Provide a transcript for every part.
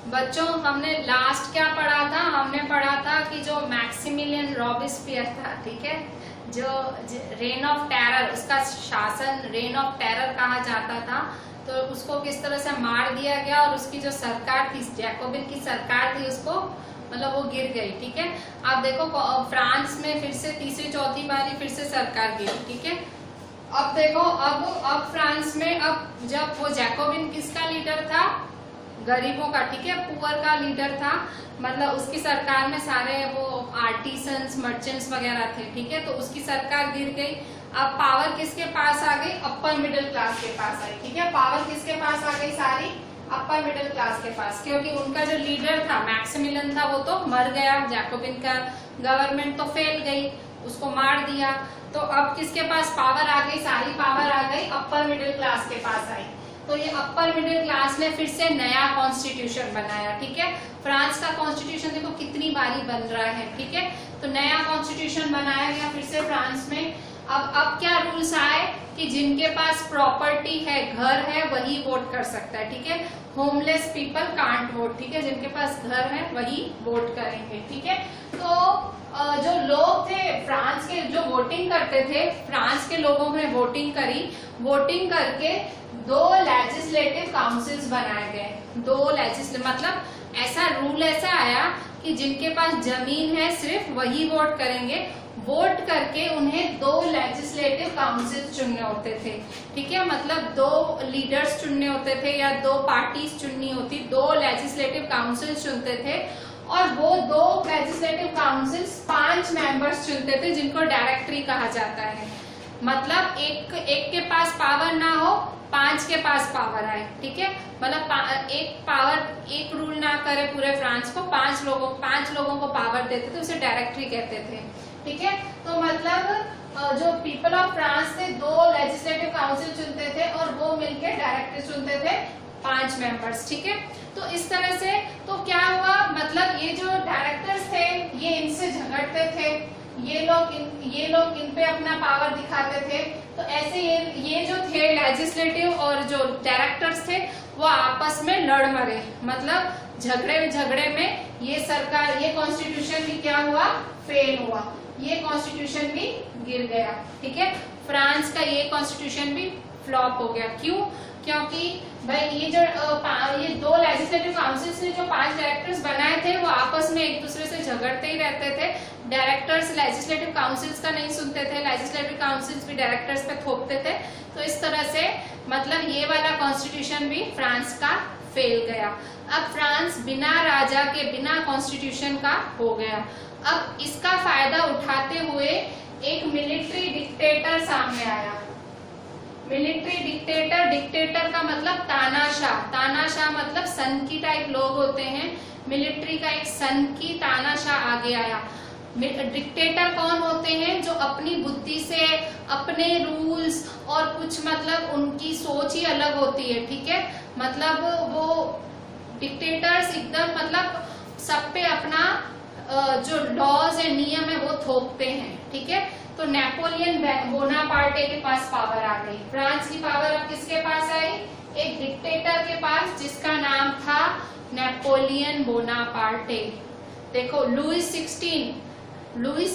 बच्चों हमने लास्ट क्या पढ़ा था? हमने पढ़ा था कि जो मैक्सिमिलियन रॉबेस्पियर था, ठीक है, जो रेन ऑफ टेरर, उसका शासन रेन ऑफ टेरर कहा जाता था, तो उसको किस तरह से मार दिया गया और उसकी जो सरकार थी, जैकोबिन की सरकार थी, उसको मतलब वो गिर गई। ठीक है, अब देखो फ्रांस में फिर से तीसरी चौथी बारी फिर से सरकार गिरी। ठीक है, अब देखो अब फ्रांस में अब जब वो जैकोबिन किसका लीडर था? गरीबों का, ठीक है, पुअर का लीडर था, मतलब उसकी सरकार में सारे वो आर्टिसंस मर्चेंट्स वगैरह थे। ठीक है, तो उसकी सरकार गिर गई। अब पावर किसके पास आ गई? अपर मिडिल क्लास के पास आई। ठीक है, पावर किसके पास आ गई? सारी अपर मिडिल क्लास के पास, क्योंकि उनका जो लीडर था मैक्सिमिलियन था वो तो मर गया, जैकोबिन का गवर्नमेंट तो फेल गई, उसको मार दिया। तो अब किसके पास पावर आ गई? सारी पावर आ गई अपर मिडिल क्लास के पास आई। तो ये अपर मिडिल क्लास ने फिर से नया कॉन्स्टिट्यूशन बनाया। ठीक है, फ्रांस का कॉन्स्टिट्यूशन देखो कितनी बारी बन रहा है। ठीक है, तो नया कॉन्स्टिट्यूशन बनाया गया फिर से फ्रांस में। अब क्या रूल्स आए कि जिनके पास प्रॉपर्टी है, घर है, वही वोट कर सकता है। ठीक है, होमलेस पीपल कांट वोट। ठीक है, जिनके पास घर है वही वोट करेंगे। ठीक है, तो जो लोग थे फ्रांस के, जो वोटिंग करते थे, फ्रांस के लोगों ने वोटिंग करी। वोटिंग करके 2 लेजिस्लेटिव काउंसिल्स बनाए गए। 2 मतलब ऐसा रूल ऐसा आया कि जिनके पास जमीन है सिर्फ वही वोट करेंगे। वोट करके उन्हें 2 लेजिस्लेटिव काउंसिल चुनने होते थे। ठीक है, मतलब 2 लीडर्स चुनने होते थे या 2 पार्टीज चुननी होती, 2 लेजिस्लेटिव काउंसिल चुनते थे। और वो 2 लेजिस्लेटिव काउंसिल्स 5 मेंबर्स चुनते थे, जिनको डायरेक्टरी कहा जाता है। मतलब एक के पास पावर ना हो, 5 के पास पावर आए। ठीक है, मतलब एक रूल ना करे पूरे फ्रांस को, 5 लोगों को पावर देते थे, उसे डायरेक्टरी कहते थे। ठीक है, तो मतलब जो पीपल ऑफ फ्रांस थे 2 लेजिस्लेटिव काउंसिल चुनते थे और वो मिलकर डायरेक्टरी चुनते थे 5 मेंबर्स। ठीक है, तो इस तरह से तो क्या हुआ, मतलब ये जो डायरेक्टर्स थे ये इनसे झगड़ते थे, ये लोग इन पे अपना पावर दिखाते थे। तो ऐसे ये जो थे लेजिस्लेटिव और जो डायरेक्टर्स थे वो आपस में लड़ मरे, मतलब झगड़े में ये सरकार, ये कॉन्स्टिट्यूशन भी क्या हुआ? फेल हुआ, ये कॉन्स्टिट्यूशन भी गिर गया। ठीक है, फ्रांस का ये कॉन्स्टिट्यूशन भी फ्लॉप हो गया। क्यों? क्योंकि भाई ये 2 लेजिस्लेटिव काउंसिल्स ने जो 5 डायरेक्टर्स बनाए थे वो आपस में एक दूसरे से झगड़ते ही रहते थे। डायरेक्टर्स लेजिस्लेटिव काउंसिल्स का नहीं सुनते थे, लेजिस्लेटिव काउंसिल्स भी डायरेक्टर्स पे थोपते थे। तो इस तरह से मतलब ये वाला कॉन्स्टिट्यूशन भी फ्रांस का फेल गया। अब फ्रांस बिना राजा के, बिना कॉन्स्टिट्यूशन का हो गया। अब इसका फायदा उठाते हुए एक मिलिट्री डिक्टेटर सामने आया। मिलिट्री डिक्टेटर का मतलब तानाशाह मतलब सन की टाइप लोग होते हैं। मिलिट्री का एक सन की तानाशाह आगे आया। डिक्टेटर कौन होते हैं? जो अपनी बुद्धि से अपने रूल्स और कुछ मतलब उनकी सोच ही अलग होती है। ठीक है, मतलब वो डिक्टेटर्स एकदम मतलब सब पे अपना जो लॉज है, नियम है, वो थोपते हैं। ठीक है, तो नेपोलियन बोनापार्टे के पास पावर आ गई। फ्रांस की पावर अब किसके पास आई? एक डिक्टेटर के पास, जिसका नाम था नेपोलियन बोनापार्टे। देखो लुईस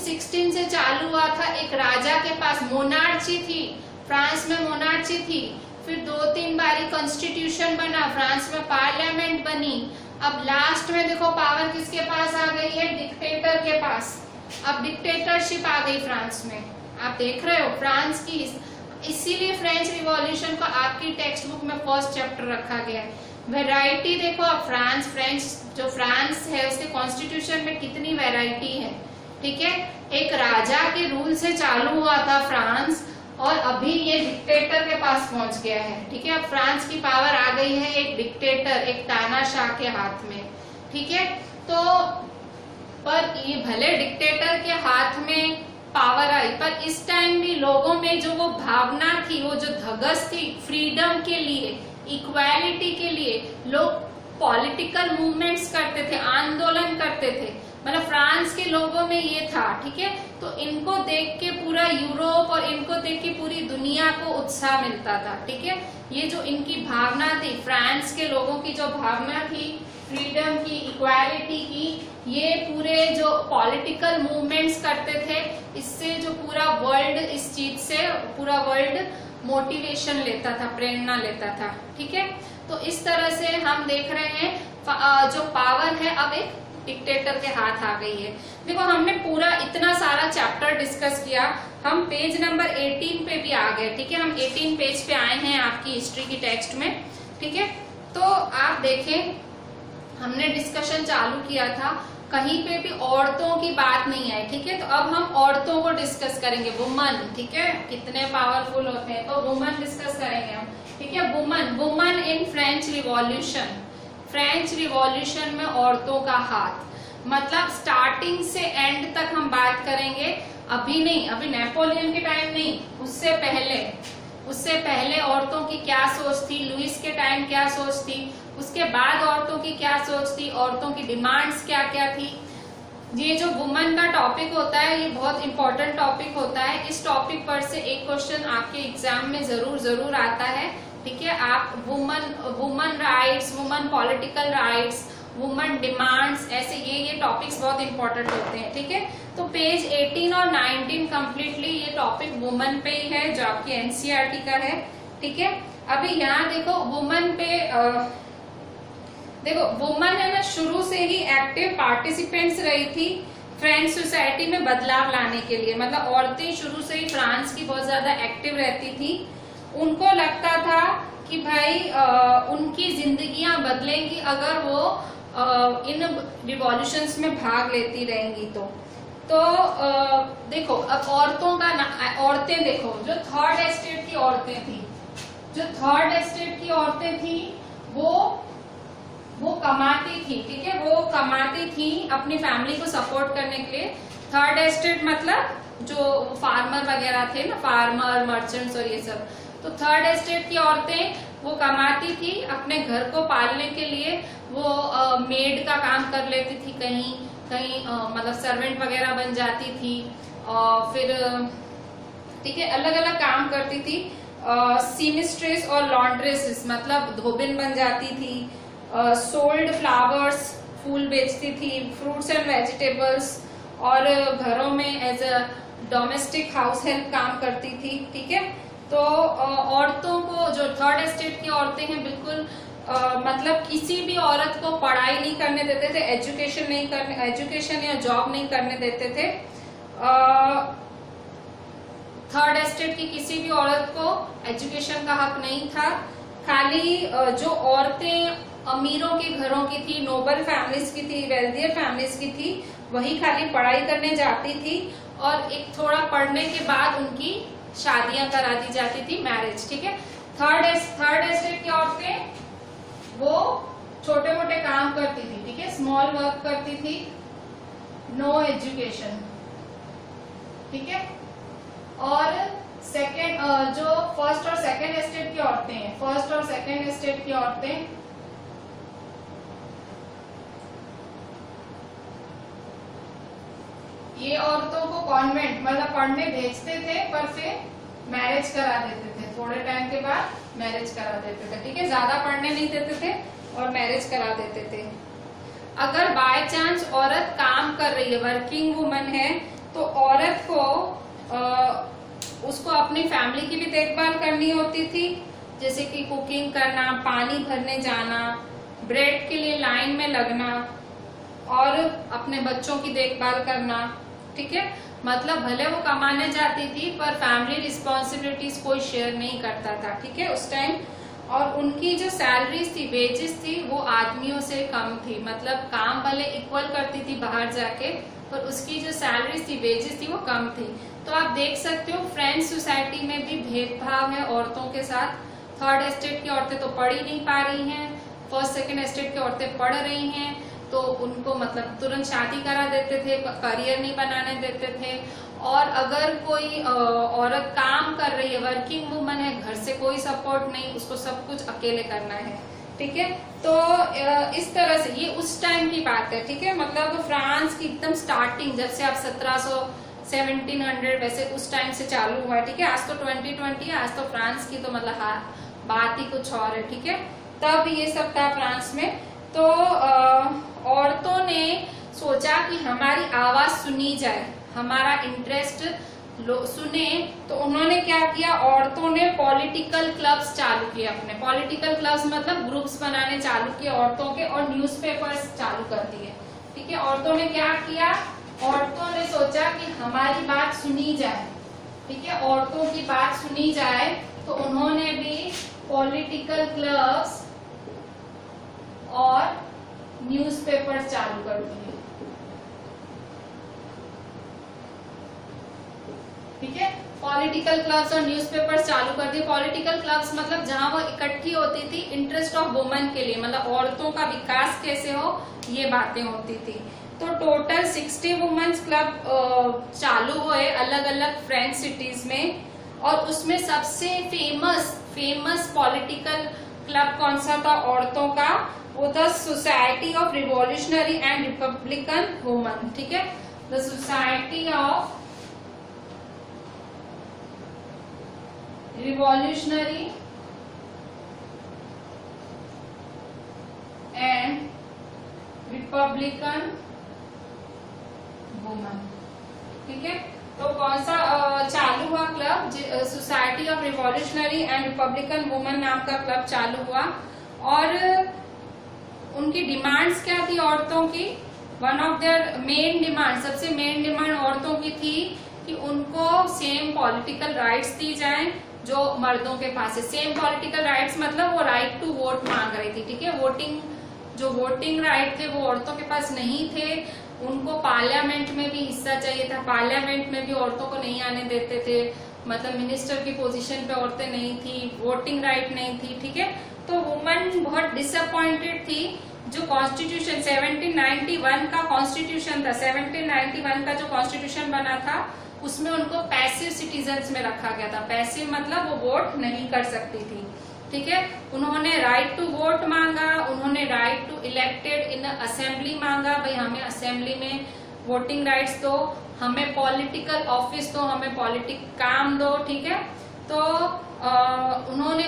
16 से चालू हुआ था, एक राजा के पास मोनार्ची थी, फ्रांस में मोनार्ची थी। फिर 2-3 बारी कॉन्स्टिट्यूशन बना, फ्रांस में पार्लियामेंट बनी। अब लास्ट में देखो पावर किसके पास आ गई है? डिक्टेटर के पास। अब डिक्टेटरशिप आ गई फ्रांस में। आप देख रहे हो फ्रांस की, इसीलिए फ्रेंच रिवॉल्यूशन को आपकी टेक्स्ट बुक में फर्स्ट चैप्टर रखा गया है। वैरायटी देखो अब फ्रांस है उसके कॉन्स्टिट्यूशन में कितनी वैरायटी है। ठीक है, एक राजा के रूल से चालू हुआ था फ्रांस और अभी ये डिक्टेटर के पास पहुंच गया है। ठीक है, अब फ्रांस की पावर आ गई है एक डिक्टेटर, एक तानाशाह के हाथ में। ठीक है, तो पर ये भले डिक्टेटर के हाथ में पावर आई, पर इस टाइम भी लोगों में जो वो भावना थी, वो जो धगस थी फ्रीडम के लिए, इक्वालिटी के लिए, लोग पॉलिटिकल मूवमेंट्स करते थे, आंदोलन करते थे। मतलब फ्रांस के लोगों में ये था, ठीक है। तो इनको देख के पूरा यूरोप और इनको देख के पूरी दुनिया को उत्साह मिलता था, ठीक है। ये जो इनकी भावना थी, फ्रांस के लोगों की जो भावना थी फ्रीडम की, इक्वालिटी की, ये पूरे जो पॉलिटिकल मूवमेंट्स करते थे, इससे जो पूरा वर्ल्ड इस चीज से पूरा वर्ल्ड मोटिवेशन लेता था, प्रेरणा लेता था, ठीक है। तो इस तरह से हम देख रहे हैं जो पावर है अब एक डिक्टेटर के हाथ आ गई है। देखो हमने पूरा इतना सारा चैप्टर डिस्कस किया, हम पेज नंबर 18 पे भी आ गए, ठीक है। हम 18 पेज पे आए हैं आपकी हिस्ट्री की टेक्स्ट में, ठीक है। तो आप देखें हमने डिस्कशन चालू किया था, कहीं पे भी औरतों की बात नहीं आई, ठीक है। तो अब हम औरतों को डिस्कस करेंगे, वुमन, ठीक है, कितने पावरफुल होते हैं, तो वुमन डिस्कस करेंगे हम, ठीक है। Woman in French revolution, French revolution में औरतों का हाथ, मतलब स्टार्टिंग से एंड तक हम बात करेंगे, अभी नहीं, अभी नेपोलियन के टाइम नहीं, उससे पहले औरतों की क्या सोच थी, लुइस के टाइम क्या सोच थी, उसके बाद औरतों की क्या सोच थी, औरतों की डिमांड्स क्या क्या थी। ये जो वुमन का टॉपिक होता है ये बहुत इंपॉर्टेंट टॉपिक होता है। इस टॉपिक पर से एक क्वेश्चन आपके एग्जाम में जरूर आता है, ठीक है। आप woman rights, woman political rights, woman demands, ऐसे ये टॉपिक्स बहुत इंपॉर्टेंट होते हैं, ठीक है। तो पेज 18 और 19 कम्प्लीटली ये टॉपिक वुमन पे ही है जो आपकी एनसीईआरटी का है, ठीक है। अभी यहाँ देखो वुमन पे देखो वुमन है ना शुरू से ही एक्टिव पार्टिसिपेंट्स रही थी फ्रेंच सोसाइटी में बदलाव लाने के लिए, मतलब औरतें शुरू से ही फ्रांस की बहुत ज्यादा एक्टिव रहती थी। उनको लगता था कि भाई उनकी जिंदगियां बदलेंगी अगर वो इन रिवॉल्यूशंस में भाग लेती रहेंगी। तो देखो अब औरतें देखो, जो थर्ड एस्टेट की औरतें थी, वो कमाती थी, ठीक है, वो कमाती थी अपनी फैमिली को सपोर्ट करने के लिए। थर्ड एस्टेट मतलब जो फार्मर वगैरह थे ना, फार्मर, मर्चेंट्स और ये सब। तो थर्ड एस्टेट की औरतें वो कमाती थी अपने घर को पालने के लिए, वो मेड का काम कर लेती थी, कहीं मतलब सर्वेंट वगैरह बन जाती थी, और फिर ठीक है अलग अलग काम करती थी। सीमिस्ट्रेस और लॉन्ड्रेसेस मतलब धोबिन बन जाती थी, सोल्ड फ्लावर्स, फूल बेचती थी, फ्रूट्स एंड वेजिटेबल्स, और घरों में as a domestic house help काम करती थी, ठीक है। तो औरतों को, जो थर्ड एस्टेट की औरतें हैं, बिल्कुल मतलब किसी भी औरत को पढ़ाई नहीं करने देते थे, एजुकेशन या जॉब नहीं करने देते थे। थर्ड एस्टेट की किसी भी औरत को एजुकेशन का हक नहीं था। खाली जो औरतें अमीरों के घरों की थी, नोबल फैमिलीज की थी, वेल्थियर फैमिलीज की थी, वही खाली पढ़ाई करने जाती थी, और एक थोड़ा पढ़ने के बाद उनकी शादियां करा दी जाती थी, मैरिज, ठीक है। थर्ड एस्टेट की औरतें वो छोटे मोटे काम करती थी, ठीक है, स्मॉल वर्क करती थी, नो एजुकेशन, ठीक है। और सेकेंड जो फर्स्ट और सेकेंड एस्टेट की औरतें हैं, फर्स्ट और सेकेंड एस्टेट की औरतें ये औरतों को कॉन्वेंट मतलब पढ़ने भेजते थे, पर फिर मैरिज करा देते थे, थोड़े टाइम के बाद मैरिज करा देते थे, ठीक है, ज्यादा पढ़ने नहीं देते थे और मैरिज करा देते थे। अगर बाय चांस औरत काम कर रही है, वर्किंग वुमन है, तो औरत को उसको अपनी फैमिली की भी देखभाल करनी होती थी, जैसे कि कुकिंग करना, पानी भरने जाना, ब्रेड के लिए लाइन में लगना, और अपने बच्चों की देखभाल करना, ठीक है। मतलब भले वो कमाने जाती थी पर फैमिली रिस्पॉन्सिबिलिटीज कोई शेयर नहीं करता था, ठीक है, उस टाइम। और उनकी जो सैलरीज थी, वेजेस थी, वो आदमियों से कम थी, मतलब काम भले इक्वल करती थी बाहर जाके, पर उसकी जो सैलरीज थी, वेजेस थी, वो कम थी। तो आप देख सकते हो फ्रेंच सोसाइटी में भी भेदभाव है औरतों के साथ। थर्ड एस्टेट की औरतें तो पढ़ ही नहीं पा रही हैं, फर्स्ट सेकेंड एस्टेट की औरतें पढ़ रही हैं, तो उनको मतलब तुरंत शादी करा देते थे, करियर नहीं बनाने देते थे। और अगर कोई औरत काम कर रही है, वर्किंग वुमन है, घर से कोई सपोर्ट नहीं, उसको सब कुछ अकेले करना है, ठीक है। तो इस तरह से ये उस टाइम की बात है, ठीक है। मतलब फ्रांस की एकदम स्टार्टिंग, जब से आप 1700 वैसे उस टाइम से चालू हुआ, ठीक है। आज तो 2020 है, आज तो फ्रांस की तो मतलब बात ही कुछ और है, ठीक है। तब ये सब था फ्रांस में। तो औरतों ने सोचा कि हमारी आवाज सुनी जाए, हमारा इंटरेस्ट सुने, तो उन्होंने क्या किया, औरतों ने पॉलिटिकल क्लब्स चालू किए अपने। पॉलिटिकल क्लब्स मतलब ग्रुप्स बनाने चालू किए औरतों के, और न्यूज़पेपर्स चालू कर दिए, ठीक है। औरतों ने क्या किया, औरतों ने सोचा कि हमारी बात सुनी जाए, ठीक है, औरतों की बात सुनी जाए, तो उन्होंने भी पॉलिटिकल क्लब्स और न्यूज़पेपर्स चालू कर दिए, ठीक है। पॉलिटिकल क्लब्स और न्यूज़पेपर्स चालू कर दिए। पॉलिटिकल क्लब्स मतलब जहां वो इकट्ठी होती थी इंटरेस्ट ऑफ वुमेन के लिए, मतलब औरतों का विकास कैसे हो, ये बातें होती थी। तो टोटल 60 वुमेन्स क्लब चालू हुए अलग अलग फ्रेंच सिटीज में, और उसमें सबसे फेमस पॉलिटिकल क्लब कौन सा था औरतों का, वो था society of revolutionary and Republican women, ठीक है। The society of revolutionary and Republican women, ठीक है। तो कौन सा चालू हुआ club, society of revolutionary and Republican women नाम का क्लब चालू हुआ। और उनकी डिमांड्स क्या थी औरतों की, one of their main demand, सबसे मेन डिमांड औरतों की थी कि उनको सेम पॉलिटिकल राइट्स दी जाएं जो मर्दों के पास है। सेम पॉलिटिकल राइट्स मतलब वो राइट टू वोट मांग रही थी, ठीक है। वोटिंग राइट थे वो औरतों के पास नहीं थे। उनको पार्लियामेंट में भी हिस्सा चाहिए था, पार्लियामेंट में भी औरतों को नहीं आने देते थे, मतलब मिनिस्टर की पोजीशन पे औरतें नहीं थी, वोटिंग राइट नहीं थी, ठीक है। तो वुमेन बहुत डिसअपॉइंटेड थी। जो कॉन्स्टिट्यूशन 1791 का कॉन्स्टिट्यूशन था, 1791 का जो कॉन्स्टिट्यूशन बना था, उसमें उनको पैसिव सिटीजन्स में रखा गया था। पैसिव मतलब वो वोट नहीं कर सकती थी, ठीक है। उन्होंने राइट टू वोट मांगा, उन्होंने right to elected in assembly मांगा, भाई हमें असेंबली में वोटिंग राइट्स दो, हमें पॉलिटिकल ऑफिस दो, हमें पॉलिटिक काम दो, ठीक है। तो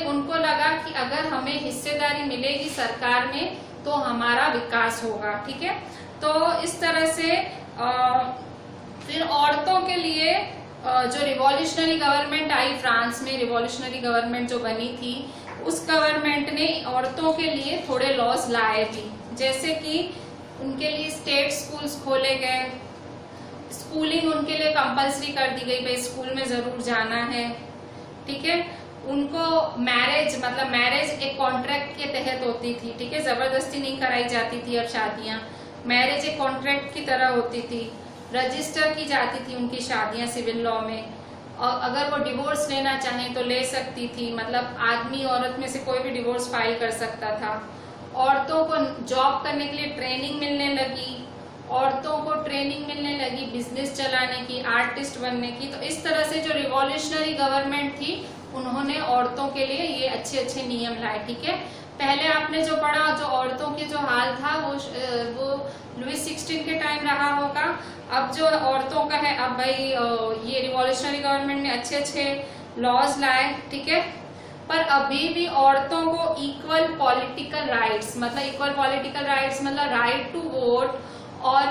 उनको लगा कि अगर हमें हिस्सेदारी मिलेगी सरकार में तो हमारा विकास होगा, ठीक है। तो इस तरह से फिर औरतों के लिए जो रिवॉल्यूशनरी गवर्नमेंट आई फ्रांस में, रिवॉल्यूशनरी गवर्नमेंट जो बनी थी, उस गवर्नमेंट ने औरतों के लिए थोड़े लॉज लाए भी, जैसे कि उनके लिए स्टेट स्कूल्स खोले गए, स्कूलिंग उनके लिए कंपलसरी कर दी गई, भाई स्कूल में जरूर जाना है, ठीक है। उनको मैरिज एक कॉन्ट्रैक्ट के तहत होती थी, ठीक है, जबरदस्ती नहीं कराई जाती थी अब शादियां, मैरिज एक कॉन्ट्रैक्ट की तरह होती थी, रजिस्टर की जाती थी उनकी शादियां सिविल लॉ में, और अगर वो डिवोर्स लेना चाहें तो ले सकती थी, मतलब आदमी औरत में से कोई भी डिवोर्स फाइल कर सकता था। औरतों को जॉब करने के लिए ट्रेनिंग मिलने लगी, औरतों को ट्रेनिंग मिलने लगी बिजनेस चलाने की, आर्टिस्ट बनने की। तो इस तरह से जो रिवॉल्यूशनरी गवर्नमेंट थी उन्होंने औरतों के लिए ये अच्छे नियम लाए, ठीक है। पहले आपने जो पढ़ा, जो औरतों के जो हाल था वो लुइस 16 के टाइम रहा होगा। अब जो औरतों का है, अब भाई ये रिवॉल्यूशनरी गवर्नमेंट ने अच्छे लॉज लाए, ठीक है। पर अभी भी औरतों को इक्वल पॉलिटिकल राइट्स मतलब राइट टू वोट और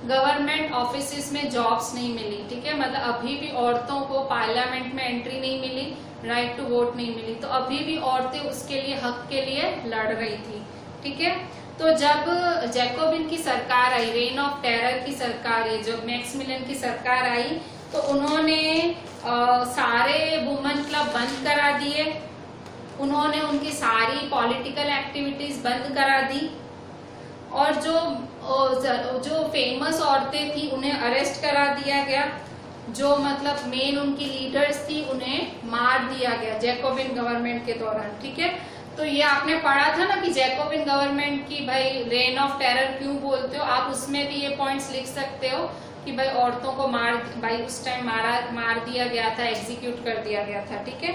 गवर्नमेंट ऑफिसेस में जॉब्स नहीं मिली, ठीक है। मतलब अभी भी औरतों को पार्लियामेंट में एंट्री नहीं मिली, राइट टू वोट नहीं मिली। तो अभी भी औरतें उसके लिए, हक के लिए लड़ रही थी, ठीक है। तो जब जैकोबिन की सरकार आई, रेन ऑफ टेरर की सरकार है, जब मैक्सिमिलियन की सरकार आई, तो उन्होंने सारे वुमेन क्लब बंद करा दिए, उन्होंने उनकी सारी पॉलिटिकल एक्टिविटीज बंद करा दी, और जो फेमस औरतें थी उन्हें अरेस्ट करा दिया गया, जो मतलब मेन उनकी लीडर्स थी उन्हें मार दिया गया जैकोबिन गवर्नमेंट के दौरान, ठीक है। तो ये आपने पढ़ा था ना कि जैकोबिन गवर्नमेंट की भाई रेन ऑफ टेरर क्यों बोलते हो, आप उसमें भी ये पॉइंट्स लिख सकते हो कि भाई औरतों को भाई उस टाइम मार दिया गया था, एग्जीक्यूट कर दिया गया था, ठीक है।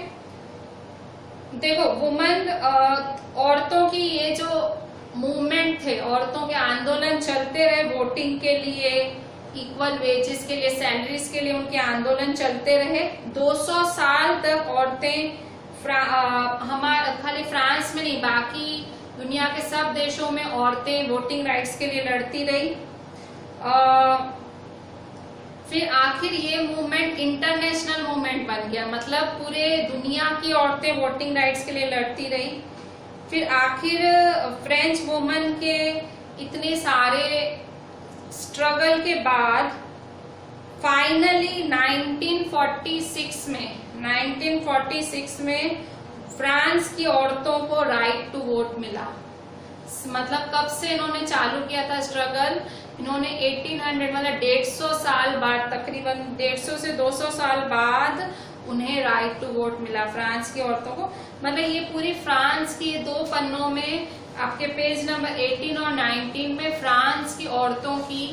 देखो वुमेन, औरतों की ये जो मूवमेंट थे, औरतों के आंदोलन चलते रहे वोटिंग के लिए, इक्वल वेजेस के लिए, सैलरीज के लिए उनके आंदोलन चलते रहे। 200 साल तक औरतें हमारे खाली फ्रांस में नहीं, बाकी दुनिया के सब देशों में औरतें वोटिंग राइट्स के लिए लड़ती रही। फिर आखिर ये मूवमेंट इंटरनेशनल मूवमेंट बन गया, मतलब पूरे दुनिया की औरतें वोटिंग राइट्स के लिए लड़ती रही। फिर आखिर फ्रेंच वुमेन के इतने सारे स्ट्रगल के बाद फाइनली 1946 में फ्रांस की औरतों को राइट टू वोट मिला। मतलब कब से इन्होंने चालू किया था स्ट्रगल, इन्होंने 1800 मतलब 150 साल बाद, तकरीबन 150 से 200 साल बाद उन्हें राइट टू वोट मिला फ्रांस की औरतों को। मतलब ये पूरी फ्रांस की 2 पन्नों में आपके पेज नंबर 18 और 19 में फ्रांस की औरतों की,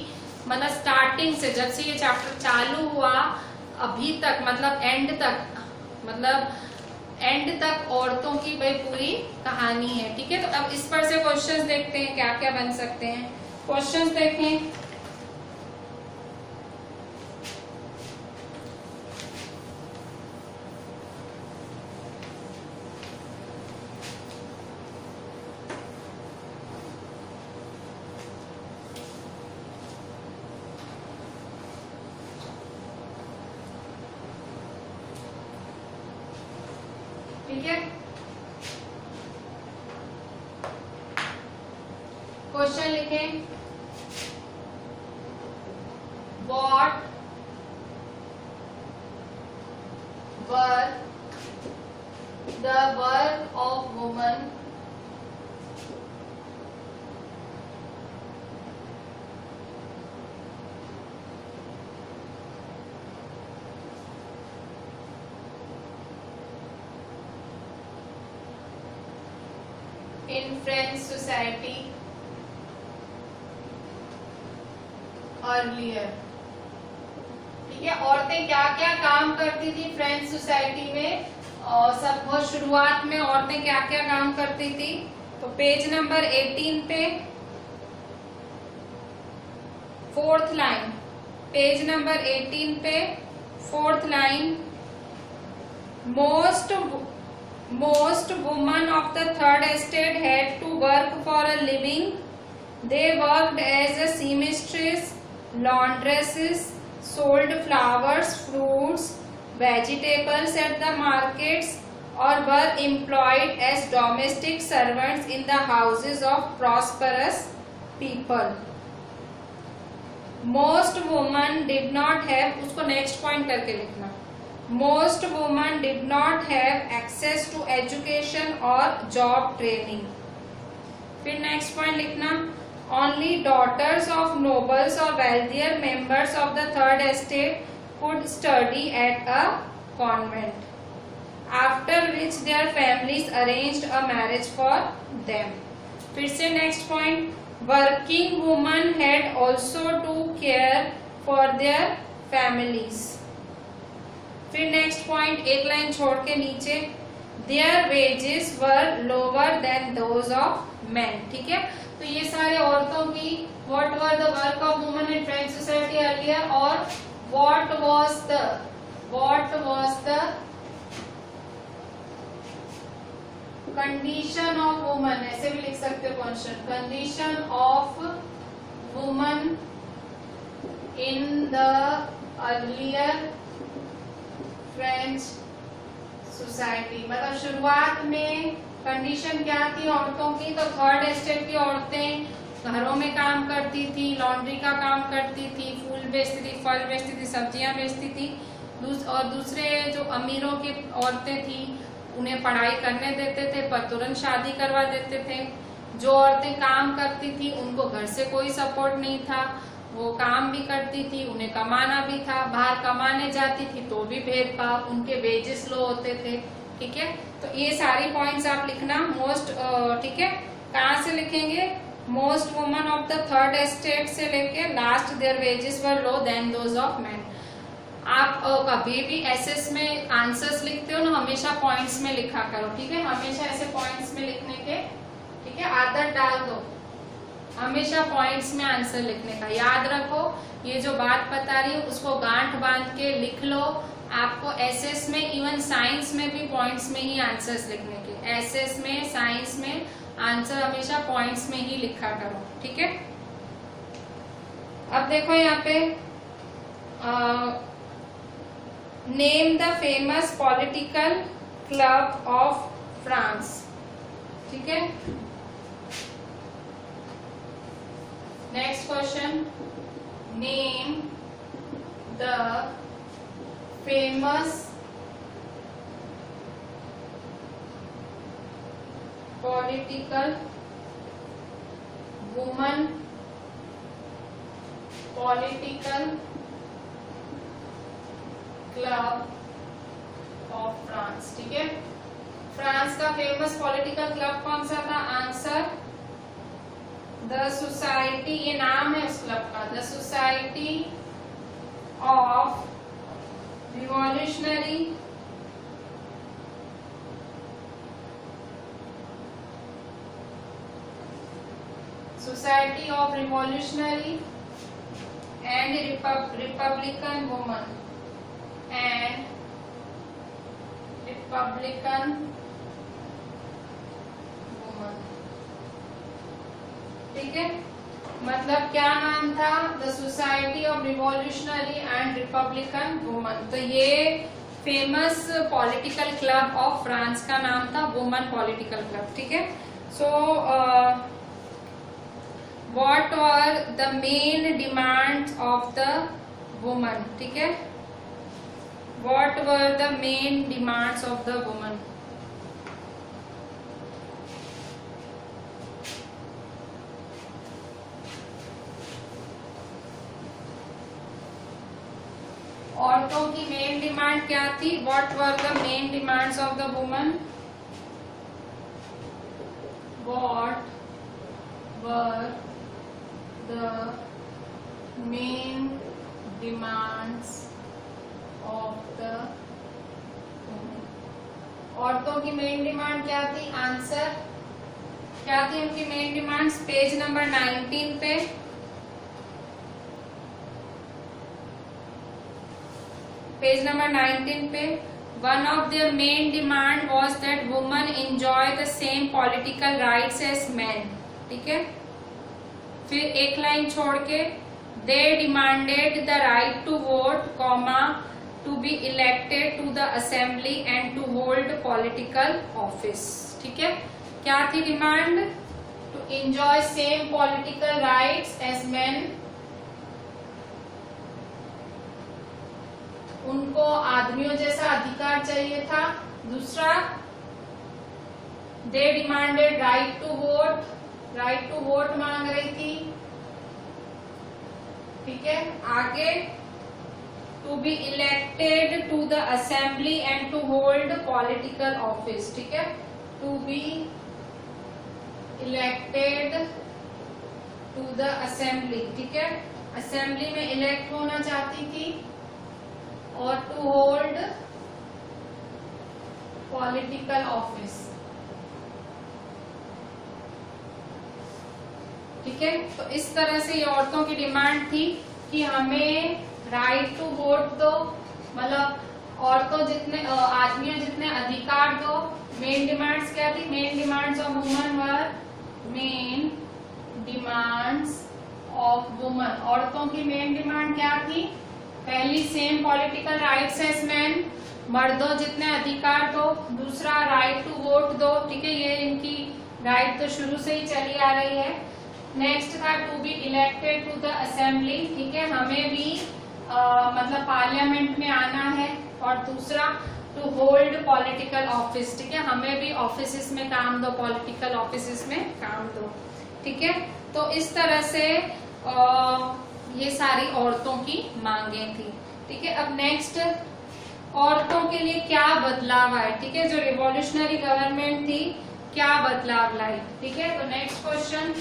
मतलब स्टार्टिंग से जब से ये चैप्टर चालू हुआ अभी तक, मतलब एंड तक औरतों की भाई पूरी कहानी है। ठीक है, तो अब इस पर से क्वेश्चंस देखते हैं क्या क्या बन सकते हैं। क्वेश्चंस देखें। ठीक है, क्वेश्चन लिखें। What were the work of women in French society earlier? ठीक है, औरतें क्या क्या काम करती थी फ्रेंच सोसाइटी में, और सब बहुत शुरुआत में औरतें क्या क्या काम करती थी। तो पेज नंबर 18 पे 4th लाइन, पेज नंबर 18 पे 4th line, most women of the third estate had to work for a living. They worked as a seamstress, laundresses, sold flowers, fruits, vegetables at the markets, or were employed as domestic servants in the houses of prosperous people. Most women did not have, उसको next point करके लिखना, most women did not have access to education or job training. फिर next point लिखना, only daughters of nobles or wealthier members of the third estate could study at a convent, after which their families arranged a marriage for them. फिर से next point, working women had also to care for their families. फिर next point एक line छोड़ के नीचे, their wages were lower than those of men. ठीक है, तो ये सारे औरतों की what were the work of women in French society earlier, और what was the condition of women, ऐसे भी लिख सकते हो question, condition of women in the earlier French society. मतलब शुरुआत में कंडीशन क्या थी औरतों की, तो थर्ड एस्टेट की औरतें घरों में काम करती थी, लॉन्ड्री का काम करती थी, फूल बेचती थी, फल बेचती थी, सब्जियां बेचती थी। और दूसरे जो अमीरों की औरतें थी उन्हें पढ़ाई करने देते थे पर तुरंत शादी करवा देते थे। जो औरतें काम करती थी उनको घर से कोई सपोर्ट नहीं था, वो काम भी करती थी, उन्हें कमाना भी था, बाहर कमाने जाती थी तो भी भेदभाव, उनके वेजेस लो होते थे। ठीक है, तो ये सारी पॉइंट्स आप लिखना। मोस्ट, ठीक है, कहाँ से लिखेंगे, most women of the third estate से लेके last their wages were low than those of man. आप कभी भी एसएस में आंसर्स लिखते हो ना, हमेशा पॉइंट्स में लिखा करो, ठीक है, हमेशा ऐसे पॉइंट्स में लिखने के, ठीक है, आदत डाल दो हमेशा पॉइंट्स में आंसर लिखने का। याद रखो, ये जो बात बता रही हूँ उसको गांठ बांध के लिख लो। आपको एसएस में, इवन साइंस में भी पॉइंट्स में ही आंसर्स लिखने के, एसएस में, साइंस में आंसर हमेशा पॉइंट्स में ही लिखा करो, ठीक है। अब देखो यहाँ पे name the famous political club of France, ठीक है। Next question, name the famous political woman, political club of France, ठीक है। फ्रांस का फेमस पॉलिटिकल क्लब कौन सा था? आंसर द सोसाइटी, ये नाम है उस क्लब का, the society of revolutionary Society of Revolutionary and Republican Women and Republican Women, ठीक है। मतलब क्या नाम था? The society of revolutionary and Republican woman. तो ये famous political club of France का नाम था वुमन पॉलिटिकल क्लब, ठीक है। सो what were the main demands of the woman, ठीक है। what were the main demands of the woman? औरतों की मेन डिमांड क्या थी? what were the main demands of the woman? what were the main demands of the women? औरतों की main demand क्या थी? आंसर क्या थी उनकी मेन डिमांड्स? पेज नंबर 19 पे, पेज नंबर 19 पे, one of their main demand was that women enjoy the same political rights as men, ठीक है। फिर एक लाइन छोड़ के, they demanded the right to vote, comma, to be elected to the assembly and to hold political office, ठीक है। क्या थी demand? to enjoy same political rights as men, उनको आदमियों जैसा अधिकार चाहिए था। दूसरा, they demanded right to vote, right to vote मांग रही थी, ठीक है। आगे, to be elected to the assembly and to hold political office, ठीक है। To be elected to the assembly, ठीक है, असेंबली में इलेक्ट होना चाहती थी, और टू होल्ड पॉलिटिकल ऑफिस, ठीक है। तो इस तरह से ये औरतों की डिमांड थी कि हमें राइट टू वोट दो, मतलब औरतों जितने, आदमियों जितने अधिकार दो। मेन डिमांड्स क्या थी? Main demands of woman were, main demands of woman, औरतों की मेन डिमांड क्या थी? पहली, same political rights as man, मर्दों जितने अधिकार दो। दूसरा, राइट टू वोट दो, ठीक है, ये इनकी राइट तो शुरू से ही चली आ रही है। नेक्स्ट था to be elected to the assembly, ठीक है, हमें भी मतलब पार्लियामेंट में आना है। और दूसरा, टू होल्ड पॉलिटिकल ऑफिस, ठीक है, हमें भी ऑफिसेस में काम दो, पॉलिटिकल ऑफिसेस में काम दो, ठीक है। तो इस तरह से ये सारी औरतों की मांगे थी, ठीक है। अब नेक्स्ट, औरतों के लिए क्या बदलाव आए, ठीक है, जो रिवॉल्यूशनरी गवर्नमेंट थी क्या बदलाव लाई, ठीक है। तो next question,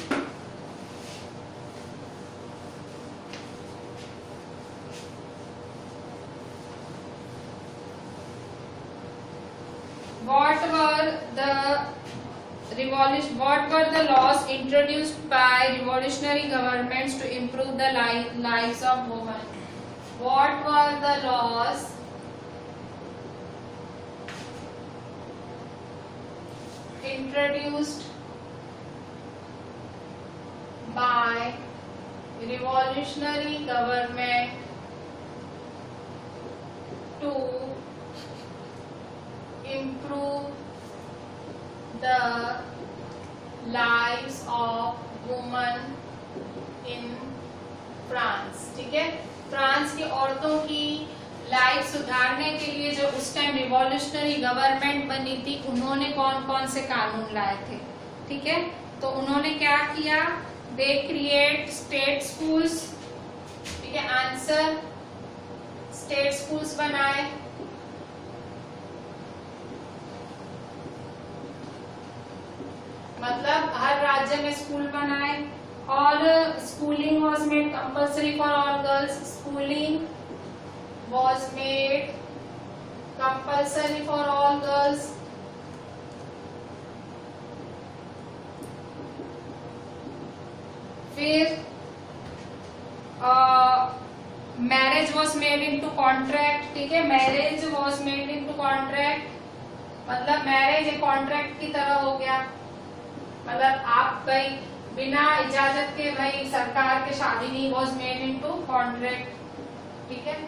what were the laws introduced by revolutionary governments to improve the lives of women? What were the laws introduced by revolutionary government to improve the lives of women in France? ठीक है, France की औरतों की life सुधारने के लिए जो उस टाइम रिवॉल्यूशनरी गवर्नमेंट बनी थी, उन्होंने कौन कौन से कानून लाए थे? ठीक है, तो उन्होंने क्या किया? They create state schools. ठीक है, आंसर स्टेट स्कूल्स बनाए। मतलब हर राज्य में स्कूल बनाए। और schooling was made compulsory for all girls. Schooling was made compulsory for all girls. फिर marriage was made into contract. ठीक है, marriage was made into contract, मतलब मैरिज एक कॉन्ट्रैक्ट की तरह हो गया। मतलब आप भाई बिना इजाजत के भाई सरकार के शादी नहीं, वॉज मेड इनटू कॉन्ट्रैक्ट। ठीक है,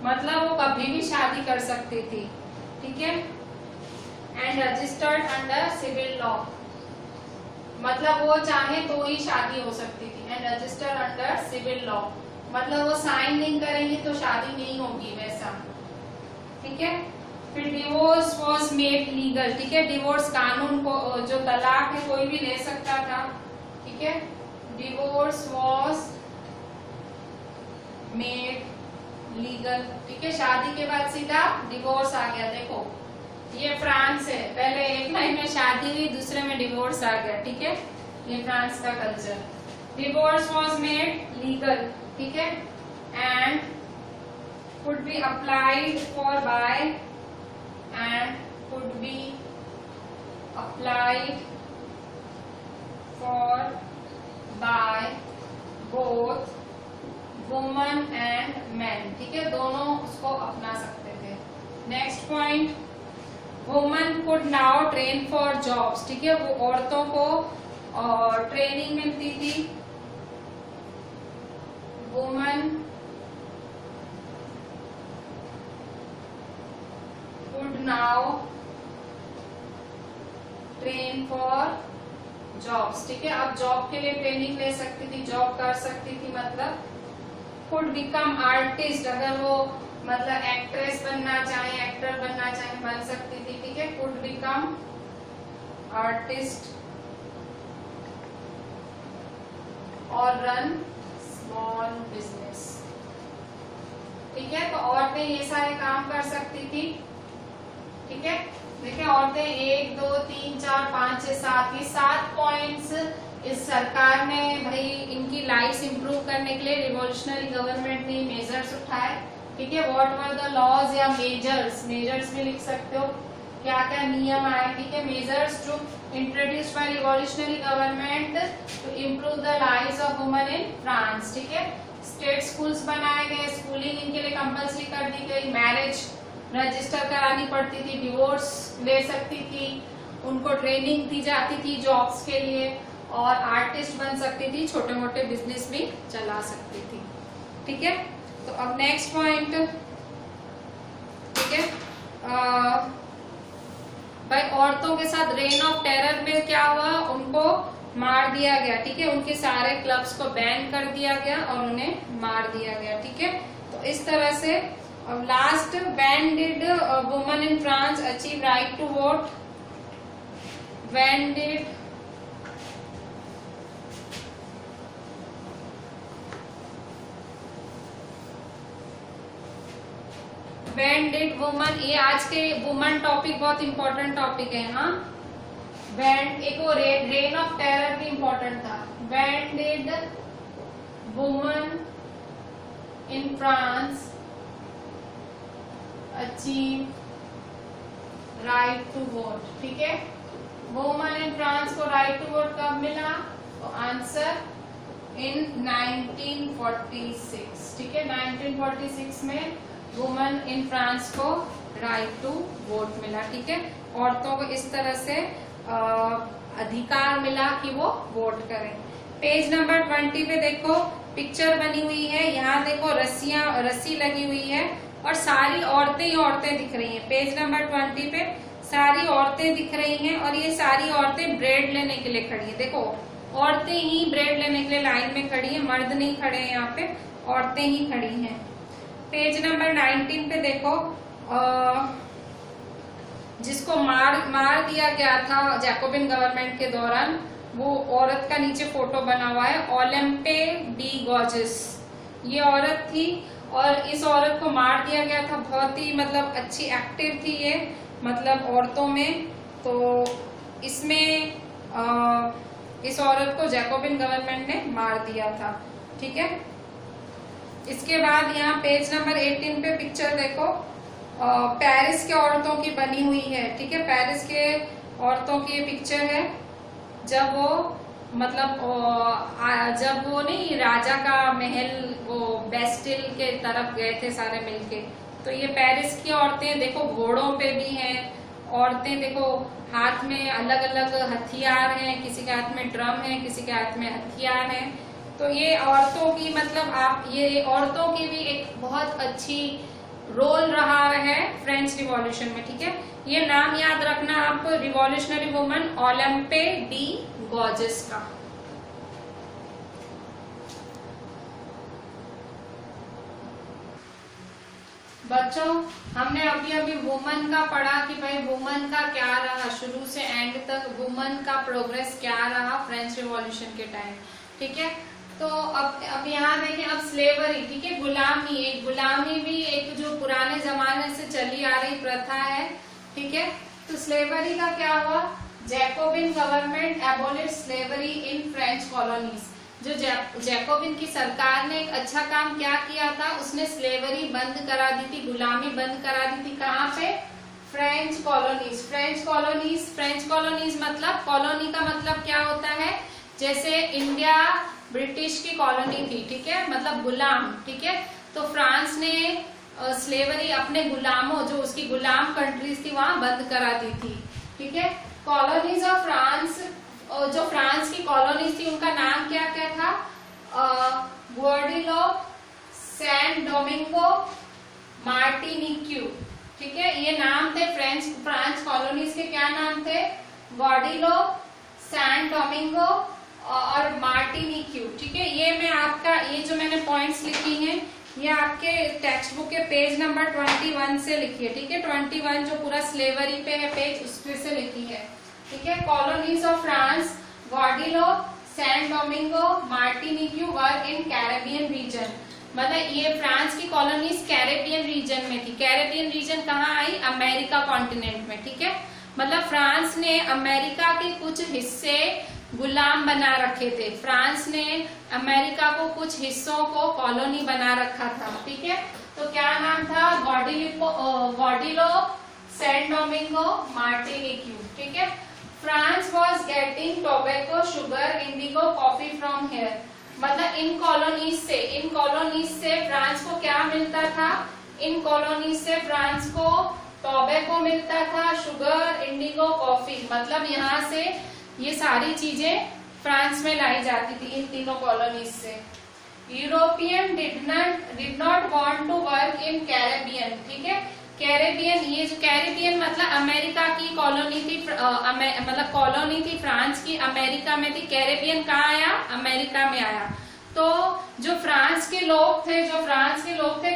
मतलब वो कभी भी शादी कर सकती थी। ठीक है, and registered under civil law, मतलब वो चाहे तो ही शादी हो सकती थी। And registered under civil law, मतलब वो साइन नहीं करेंगी तो शादी नहीं होगी वैसा। ठीक है, फिर डिवोर्स वॉज मेड लीगल। ठीक है, डिवोर्स कानून को, जो तलाक है कोई भी ले सकता था। ठीक है, डिवोर्स वॉज मेड लीगल। ठीक है, शादी के बाद सीधा डिवोर्स आ गया। देखो ये फ्रांस है, पहले एक महीने में शादी हुई, दूसरे में डिवोर्स आ गया। ठीक है, ये फ्रांस का कल्चर। Divorce was made legal. ठीक है, and could be applied for by and could be applied for by both woman and man. ठीक है, दोनों उसको अपना सकते थे। Next point, woman could now train for jobs. ठीक है, वो औरतों को ट्रेनिंग मिलती थी। Woman could now train for jobs. ठीक है, अब जॉब के लिए ट्रेनिंग ले सकती थी, जॉब कर सकती थी। मतलब कुड बिकम आर्टिस्ट, अगर वो मतलब एक्ट्रेस बनना चाहे, एक्टर बनना चाहे, बन सकती थी। ठीक है, कुड बिकम आर्टिस्ट और रन स्मॉल बिजनेस। ठीक है, तो औरतें ये सारे काम कर सकती थी। ठीक है, देखिए औरतें 1 2 3 4 5 6 7, ये 7 पॉइंट्स इस सरकार ने भाई इनकी लाइफ इंप्रूव करने के लिए रिवॉल्यूशनरी गवर्नमेंट ने मेजर्स उठाए। ठीक है, व्हाट वर द लॉज या मेजर्स, मेजर्स भी लिख सकते हो, क्या क्या नियम आए। ठीक है, measures to introduced by revolutionary government to improve the lives of women in France. ठीक है, स्टेट स्कूल्स बनाए गए, स्कूलिंग इनके लिए कंपल्सरी कर दी गई, मैरिज रजिस्टर करानी पड़ती थी, डिवोर्स ले सकती थी, उनको ट्रेनिंग दी जाती थी जॉब्स के लिए, और आर्टिस्ट बन सकती थी, छोटे मोटे बिजनेस भी चला सकती थी। ठीक है, तो अब नेक्स्ट पॉइंट। ठीक है, भाई औरतों के साथ रेन ऑफ टेरर में क्या हुआ, उनको मार दिया गया। ठीक है, उनके सारे क्लब्स को बैन कर दिया गया और उन्हें मार दिया गया। ठीक है, तो इस तरह से last, when did women in France achieve right to vote? When did when did woman, ये आज के वुमन टॉपिक बहुत इंपॉर्टेंट टॉपिक है। हाँ, व्हेन, एक वो रेन ऑफ टेरर भी इंपॉर्टेंट था। When did woman in France achieve right to vote, ठीक है। वुमन इन फ्रांस को राइट टू वोट कब मिला? तो आंसर इन 1946, ठीक है। 1946 में वुमन इन फ्रांस को राइट टू वोट मिला, ठीक है। औरतों को इस तरह से अधिकार मिला कि वो वोट करें। पेज नंबर 20 पे देखो पिक्चर बनी हुई है, यहाँ देखो रस्सी लगी हुई है और सारी औरतें ही औरतें दिख रही हैं। पेज नंबर 20 पे सारी औरतें दिख रही हैं और ये सारी औरतें ब्रेड लेने के लिए खड़ी हैं। देखो औरतें ही ब्रेड लेने के लिए लाइन में खड़ी हैं, मर्द नहीं खड़े हैं यहाँ पे, औरतें ही खड़ी हैं। पेज नंबर 19 पे देखो जिसको मार दिया गया था जैकोबिन गवर्नमेंट के दौरान, वो औरत का नीचे फोटो बना हुआ है, ओलंपे डी गॉर्जेस, ये औरत थी और इस औरत को मार दिया गया था। बहुत ही मतलब अच्छी एक्टिव थी ये, मतलब औरतों में। तो इसमें इस औरत को जैकोबिन गवर्नमेंट ने मार दिया था, ठीक है। इसके बाद यहाँ पेज नंबर 18 पे पिक्चर देखो, पेरिस के औरतों की बनी हुई है, ठीक है। पेरिस के औरतों की ये पिक्चर है जब वो मतलब जब वो नहीं राजा का महल वो बेस्टिल के तरफ गए थे सारे मिलके। तो ये पेरिस की औरतें देखो घोड़ों पे भी हैं, औरतें देखो हाथ में अलग अलग हथियार हैं, किसी के हाथ में ड्रम है, किसी के हाथ में हथियार है। तो ये औरतों की मतलब ये औरतों की भी एक बहुत अच्छी रोल रहा है फ्रेंच रिवॉल्यूशन में, ठीक है। ये नाम याद रखना आप, रिवॉल्यूशनरी वुमन ओलंपे डी गॉर्जेस का। बच्चों हमने अभी वुमन का पढ़ा कि भाई वुमन का क्या रहा, शुरू से एंड तक वुमन का प्रोग्रेस क्या रहा फ्रेंच रिवॉल्यूशन के टाइम, ठीक है। तो अब यहाँ देखें, अब स्लेवरी, ठीक है, गुलामी भी एक जो पुराने जमाने से चली आ रही प्रथा है, ठीक है। तो स्लेवरी का क्या हुआ? Jacobian government abolish slavery in French colonies. जो जैकोबिन की सरकार ने एक अच्छा काम क्या किया था, उसने स्लेवरी बंद करा दी थी, गुलामी बंद करा दी थी। कहाँ पे? French colonies. फ्रेंच कॉलोनीज मतलब कॉलोनी का मतलब क्या होता है? जैसे इंडिया ब्रिटिश की कॉलोनी थी, ठीक है, मतलब गुलाम, ठीक है। तो फ्रांस ने स्लेवरी अपने गुलामों, जो उसकी गुलाम कंट्रीज थी, वहां बंद करा दी थी, ठीक है। कॉलोनीज ऑफ फ्रांस, जो फ्रांस की कॉलोनीज थी उनका नाम क्या क्या था? ग्वाडेलूप, सैन डोमिंगो, मार्टिनिक्यू, ठीक है। ये नाम थे फ्रांस कॉलोनीज के। क्या नाम थे? ग्वाडेलूप, सैन डोमिंगो और मार्टिनिक्यू, ठीक है। ये मैं आपका, ये जो मैंने पॉइंट्स लिखी हैं ये आपके टेक्स्ट बुक के पेज नंबर 21 से लिखी है, ठीक है। 21 जो पूरा स्लेवरी पे है पेज, उसपे से लिखी है, ठीक है। Colonies of France, Guadeloupe, San Domingo, Martinique were in Caribbean region. मतलब ये फ्रांस की कॉलोनीज कैरेबियन रीजन में थी। कैरेबियन रीजन कहाँ आई? अमेरिका कॉन्टिनेंट में, ठीक है। मतलब फ्रांस ने अमेरिका के कुछ हिस्से गुलाम बना रखे थे। फ्रांस ने अमेरिका को कुछ हिस्सों को कॉलोनी बना रखा था, ठीक है। तो क्या नाम था? ग्वाडेलूप, सैन डोमिंगो, मार्टिनिक्यू, ठीक है। France was getting tobacco, sugar, Indigo, coffee from here. मतलब इन कॉलोनीज से फ्रांस को क्या मिलता था? इन कॉलोनीज से फ्रांस को टोबैको मिलता था, शुगर, इंडिगो, कॉफी। मतलब यहाँ से ये सारी चीजें फ्रांस में लाई जाती थी इन तीनों कॉलोनीज से। European did not want to work in Caribbean, ठीक है। कैरेबियन, ये जो कैरेबियन मतलब अमेरिका की कॉलोनी थी, मतलब कॉलोनी थी फ्रांस की, अमेरिका में थी। कैरेबियन कहाँ आया? अमेरिका में आया। तो जो फ्रांस के लोग थे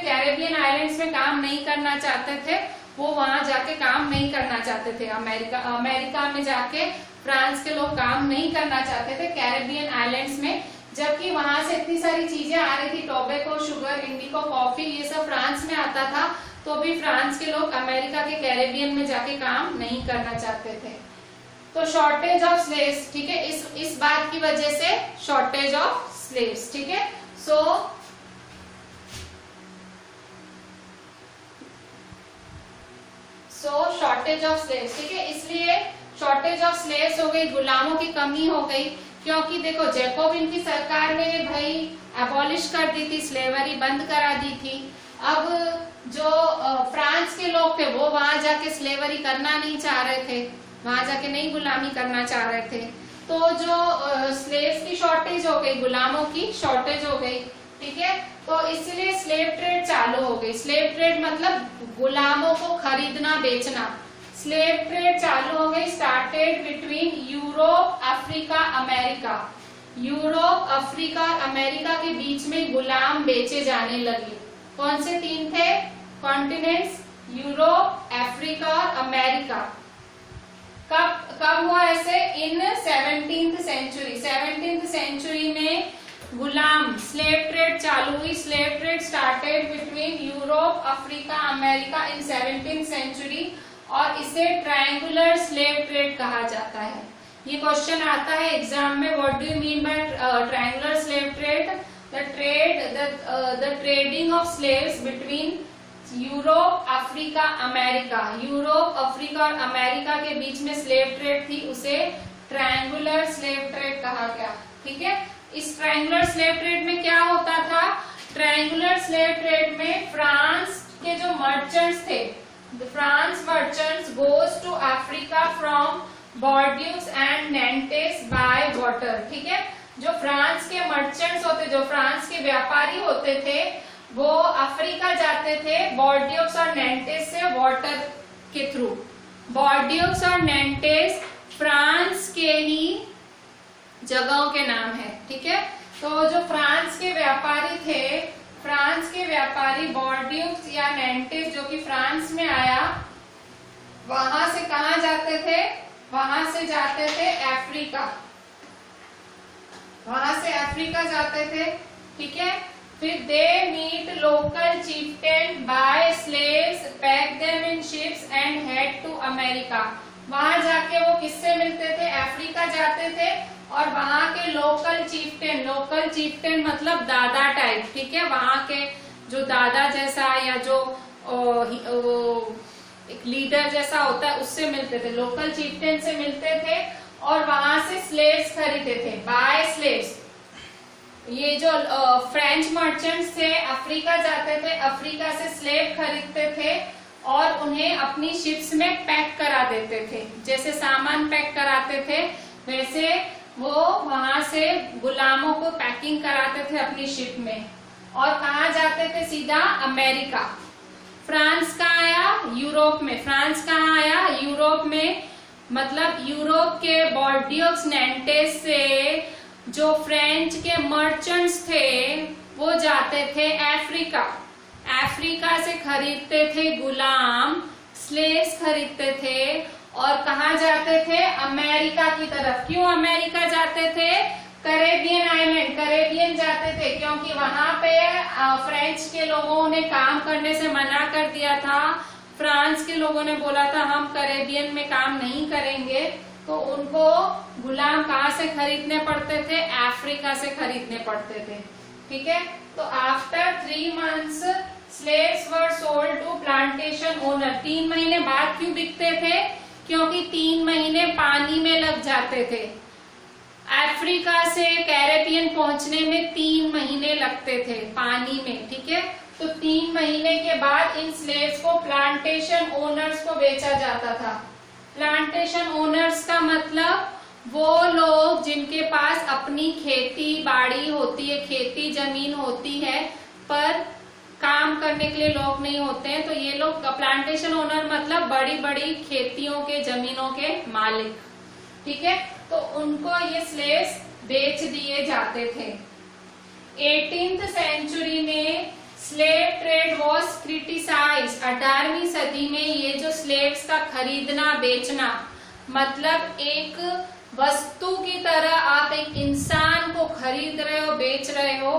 कैरेबियन आइलैंड्स में काम नहीं करना चाहते थे, वो वहां जाके काम नहीं करना चाहते थे। अमेरिका में जाके फ्रांस के लोग काम नहीं करना चाहते थे कैरेबियन आइलैंड्स में, जबकि वहां से इतनी सारी चीजें आ रही थी, टोबैको, शुगर, इंडिगो, कॉफी, ये सब फ्रांस में आता था। तो भी फ्रांस के लोग अमेरिका के कैरेबियन में जाके काम नहीं करना चाहते थे। तो शॉर्टेज ऑफ स्लेव्स, ठीक है, इस बात की वजह से शॉर्टेज ऑफ स्लेव्स, ठीक है। सो सो शॉर्टेज ऑफ स्लेव्स, ठीक है, इसलिए शॉर्टेज ऑफ स्लेव्स हो गई, गुलामों की कमी हो गई, क्योंकि देखो जैकोबिन की सरकार ने भाई एबॉलिश कर दी थी, स्लेवरी बंद करा दी थी। अब जो फ्रांस के लोग थे वो वहां जाके स्लेवरी करना नहीं चाह रहे थे, वहां जाके नहीं गुलामी करना चाह रहे थे, तो जो स्लेव्स की शॉर्टेज हो गई, गुलामों की शॉर्टेज हो गई, ठीक है, तो इसलिए स्लेव ट्रेड चालू हो गई। स्लेव ट्रेड मतलब गुलामों को खरीदना बेचना, स्लेव ट्रेड चालू हो गई, started between Europe, Africa, America. Europe, Africa, America के बीच में गुलाम बेचे जाने लगे। कौन से 3 थे कॉन्टिनेंट्स? यूरोप, अफ्रीका और अमेरिका। कब हुआ ऐसे? इन 17th सेंचुरी। 17th सेंचुरी में गुलाम स्लेव ट्रेड चालू हुई। Slave trade started between Europe, Africa, America in 17th century, और इसे ट्रायंगुलर स्लेव ट्रेड कहा जाता है। ये क्वेश्चन आता है एग्जाम में, what do you mean by triangular slave trade? The trading of slaves between Europe, Africa, America. Europe, Africa और अमेरिका के बीच में स्लेव ट्रेड थी, उसे ट्रायंगुलर स्लेव ट्रेड कहा गया, ठीक है। इस ट्रायंगुलर स्लेव ट्रेड में क्या होता था? ट्रायंगुलर स्लेव ट्रेड में फ्रांस के जो मर्चेंट्स थे, France merchants goes to Africa from Bordeaux and Nantes by water, ठीक है। जो फ्रांस के मर्चेंट्स होते, जो फ्रांस के व्यापारी होते थे, वो अफ्रीका जाते थे बॉर्डियोक्स और नेंटेस से वाटर के थ्रू। बॉर्डियोक्स और नेंटेस फ्रांस के ही जगहों के नाम है, ठीक है। तो जो फ्रांस के व्यापारी थे, फ्रांस के व्यापारी बॉर्डियोक्स या नेंटेस जो कि फ्रांस में आया, वहां से कहा जाते थे? वहां से जाते थे अफ्रीका, वहां से अफ्रीका जाते थे, ठीक है। फिर they meet local chieftains, buy slaves, pack them in ships and head to America. वहां जाके वो किससे मिलते थे? अफ्रीका जाते थे और वहां के लोकल चीफ्टेन मतलब दादा टाइप, ठीक है, वहां के जो दादा जैसा या जो एक लीडर जैसा होता है उससे मिलते थे, लोकल चीफ्टेन से मिलते थे और वहां से स्लेव्स खरीदते थे, बाय स्लेव्स। ये जो फ्रेंच मर्चेंट्स थे अफ्रीका जाते थे, अफ्रीका से स्लेव खरीदते थे और उन्हें अपनी शिप्स में पैक करा देते थे। जैसे सामान पैक कराते थे वैसे वो वहां से गुलामों को पैकिंग कराते थे अपनी शिप में, और कहाँ जाते थे? सीधा अमेरिका। फ्रांस कहाँ आया? यूरोप में। फ्रांस कहाँ आया? यूरोप में, मतलब यूरोप के बॉर्डियोक्स, नेंटेस से जो फ्रेंच के मर्चेंट्स थे वो जाते थे अफ्रीका। अफ्रीका से खरीदते थे गुलाम, स्लेव्स खरीदते थे और कहाँ जाते थे? अमेरिका की तरफ। क्यों अमेरिका जाते थे? कैरेबियन आइलैंड, कैरेबियन जाते थे क्योंकि वहां पे फ्रेंच के लोगों ने काम करने से मना कर दिया था। फ्रांस के लोगों ने बोला था हम कैरेबियन में काम नहीं करेंगे, तो उनको गुलाम कहाँ से खरीदने पड़ते थे? अफ्रीका से खरीदने पड़ते थे, ठीक है। तो after 3 months slaves were sold to plantation owner. 3 महीने बाद क्यों बिकते थे? क्योंकि 3 महीने पानी में लग जाते थे। अफ्रीका से कैरेबियन पहुंचने में 3 महीने लगते थे पानी में, ठीक है। तो 3 महीने के बाद इन स्लेव्स को प्लांटेशन ओनर्स को बेचा जाता था। प्लांटेशन ओनर्स का मतलब वो लोग जिनके पास अपनी खेती बाड़ी होती है, खेती जमीन होती है, पर काम करने के लिए लोग नहीं होते हैं, तो ये लोग प्लांटेशन ओनर मतलब बड़ी बड़ी खेतियों के जमीनों के मालिक, ठीक है। तो उनको ये स्लेव्स बेच दिए जाते थे। 18th सेंचुरी में स्लेव ट्रेड वॉज क्रिटिसाइज्ड। 18वीं सदी में ये जो स्लेव्स का खरीदना बेचना, मतलब एक वस्तु की तरह आप एक इंसान को खरीद रहे हो, बेच रहे हो।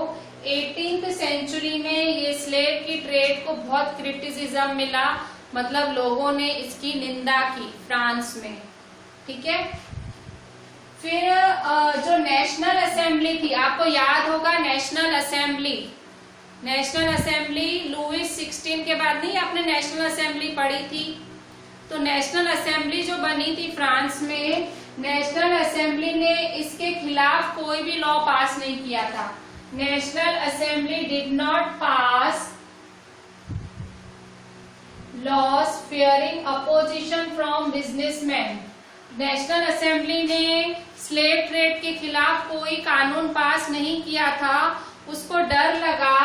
18th सेंचुरी में ये स्लेव की ट्रेड को बहुत क्रिटिसिज्म मिला, मतलब लोगों ने इसकी निंदा की फ्रांस में, ठीक है। फिर जो नेशनल असेंबली थी, आपको याद होगा नेशनल असेंबली, लुईस 16 के बाद नहीं आपने नेशनल असेंबली पढ़ी थी। तो नेशनल असेंबली जो बनी थी फ्रांस में, नेशनल असेंबली ने इसके खिलाफ कोई भी लॉ पास नहीं किया था। National assembly did not pass laws fearing opposition from businessman. National assembly ने स्लेव ट्रेड के खिलाफ कोई कानून पास नहीं किया था। उसको डर लगा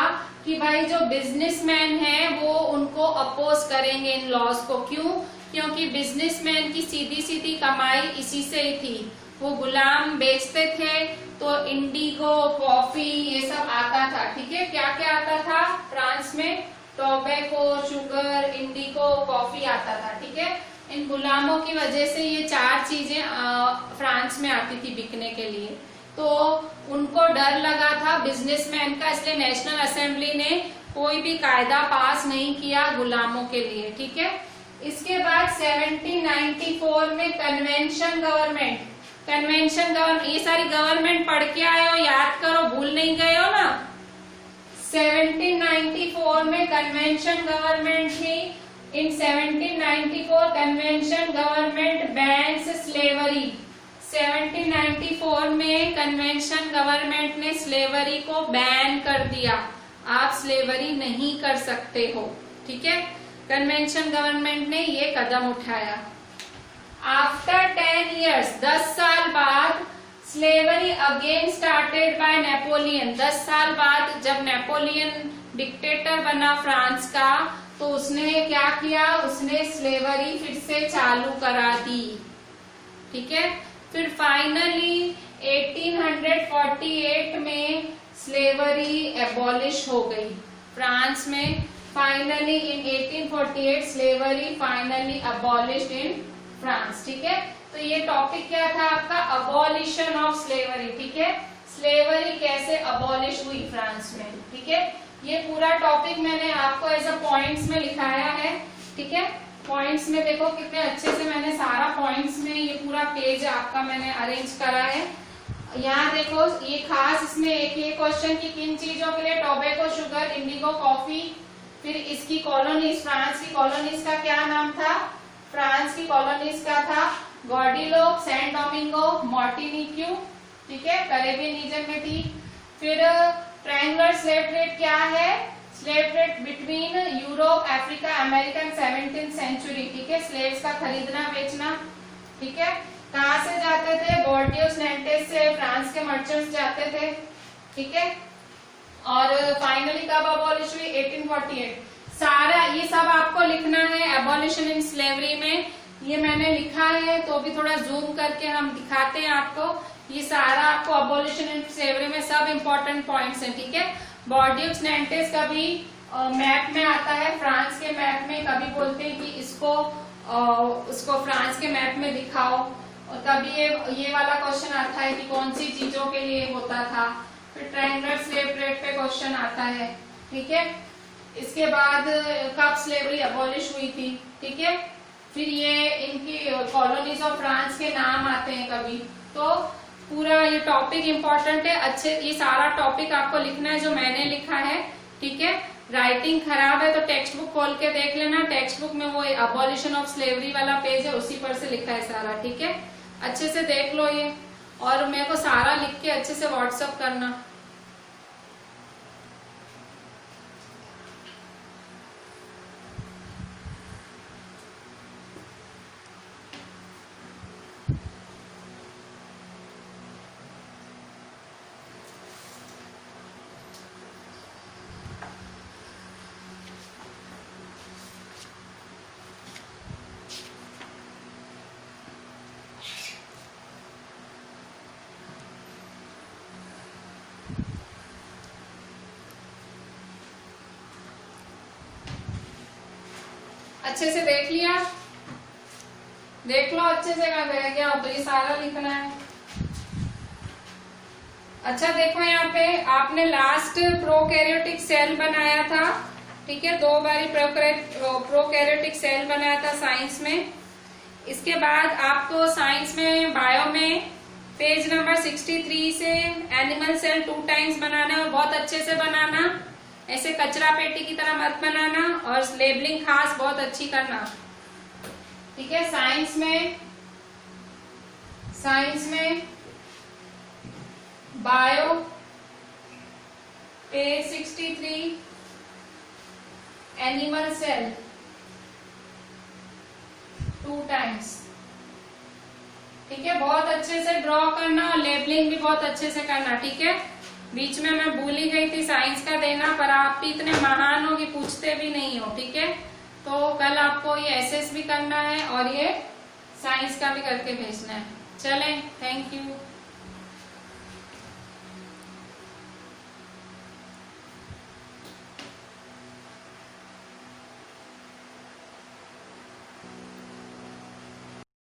कि भाई जो बिजनेसमैन है वो उनको अपोज करेंगे इन लॉज को। क्यों? क्योंकि बिजनेसमैन की सीधी सीधी कमाई इसी से ही थी। वो गुलाम बेचते थे तो इंडिगो, कॉफी, ये सब आता था। ठीक है, क्या क्या आता था फ्रांस में? टोबैको, शुगर, इंडिगो, कॉफी आता था। ठीक है, इन गुलामों की वजह से ये 4 चीजें फ्रांस में आती थी बिकने के लिए। तो उनको डर लगा था बिजनेसमैन का, इसलिए नेशनल असेंबली ने कोई भी कायदा पास नहीं किया गुलामों के लिए। ठीक है, इसके बाद 1794 में कन्वेंशन गवर्नमेंट, ये सारी गवर्नमेंट पढ़ के आए हो, याद करो, भूल नहीं गए हो ना। 1794 में कन्वेंशन गवर्नमेंट थी। इन 1794 कन्वेंशन गवर्नमेंट बैन्स स्लेवरी। 1794 में कन्वेंशन गवर्नमेंट ने स्लेवरी को बैन कर दिया। आप स्लेवरी नहीं कर सकते हो। ठीक है, कन्वेंशन गवर्नमेंट ने ये कदम उठाया। आफ्टर 10 years, 10 साल बाद, slavery again started by Napoleon. 10 साल बाद जब नेपोलियन डिक्टेटर बना फ्रांस का, तो उसने क्या किया? उसने स्लेवरी फिर से चालू करा दी। ठीक है, फिर फाइनली 1848 में स्लेवरी एबॉलिश हो गई फ्रांस में। Finally in 1848 slavery finally abolished in France. ठीक है, तो ये टॉपिक क्या था आपका? Abolition of slavery. ठीक है, स्लेवरी कैसे अबॉलिश हुई फ्रांस में। ठीक है, ये पूरा टॉपिक मैंने आपको एज अ पॉइंट्स में लिखाया है। ठीक है, पॉइंट्स में देखो कितने अच्छे से मैंने सारा पॉइंट्स में ये पूरा पेज आपका मैंने अरेंज करा है। यहाँ देखो, ये खास इसमें एक ये क्वेश्चन की किन चीजों के लिए? Tobacco, sugar, Indigo, coffee. फिर इसकी कॉलोनीज, फ्रांस की कॉलोनीज का क्या नाम था? फ्रांस की कॉलोनीज का था गॉर्डिलोप, सैंट डोमिंगो, मार्टिनिक्यू। ठीक है, कैरेबियन रीजन में थी। फिर ट्रायंगुलर स्लेव ट्रेड क्या है? Slave trade between Europe, Africa, America in 17th century. ठीक है, स्लेव्स का खरीदना बेचना। ठीक है, कहाँ से जाते थे? बोर्डियोस, नैंटेस से फ्रांस के मर्चेंट्स जाते थे। ठीक है, और फाइनली कब अबॉलिश हुई? 1848। सारा ये सब आपको लिखना है एबॉलिशन इन स्लेवरी में। ये मैंने लिखा है, तो भी थोड़ा जूम करके हम दिखाते हैं आपको। ये सारा आपको अबॉलिशन इन स्लेवरी में सब इम्पोर्टेंट पॉइंट्स हैं। ठीक है, बोर्डियोस, नैंटेस कभी मैप में आता है, फ्रांस के मैप में कभी बोलते हैं कि उसको फ्रांस के मैप में दिखाओ, और कभी ये वाला क्वेश्चन आता है कि कौन सी चीजों के लिए होता था। फिर ट्रायंगुलर स्लेव ट्रेड पे क्वेश्चन आता है। ठीक है, इसके बाद कब स्लेवरी अबॉलिश हुई थी। ठीक है, फिर ये इनकी कॉलोनीज ऑफ फ्रांस के नाम आते हैं कभी। तो पूरा ये टॉपिक इम्पोर्टेंट है। अच्छे, ये सारा टॉपिक आपको लिखना है जो मैंने लिखा है। ठीक है, राइटिंग खराब है तो टेक्स्ट बुक खोल के देख लेना। टेक्स्ट बुक में वो अबॉलिशन ऑफ स्लेवरी वाला पेज है, उसी पर से लिखा है सारा। ठीक है, अच्छे से देख लो ये, और मेरे को सारा लिख के अच्छे से व्हाट्सएप करना। अच्छे से देख लिया? देख लो अच्छे से, मैं रह गया तो ये सारा लिखना है। अच्छा देखो, यहाँ पे आपने लास्ट प्रोकैरियोटिक सेल बनाया था। ठीक है, 2 बारी प्रोकैरियोटिक सेल बनाया था साइंस में। इसके बाद आपको साइंस में, बायो में पेज नंबर 63 से एनिमल सेल 2 टाइम्स बनाना है, और बहुत अच्छे से बनाना, ऐसे कचरा पेटी की तरह मत बनाना, और लेबलिंग खास बहुत अच्छी करना। ठीक है। साइंस में bio page 63, animal cell 2 times. ठीक है, बहुत अच्छे से ड्रॉ करना और लेबलिंग भी बहुत अच्छे से करना। ठीक है, बीच में मैं भूल ही गई थी साइंस का देना, पर आप भी इतने महान हो कि पूछते भी नहीं हो। ठीक है, तो कल आपको ये एसएस भी करना है और ये साइंस का भी करके भेजना है। चलें, थैंक यू।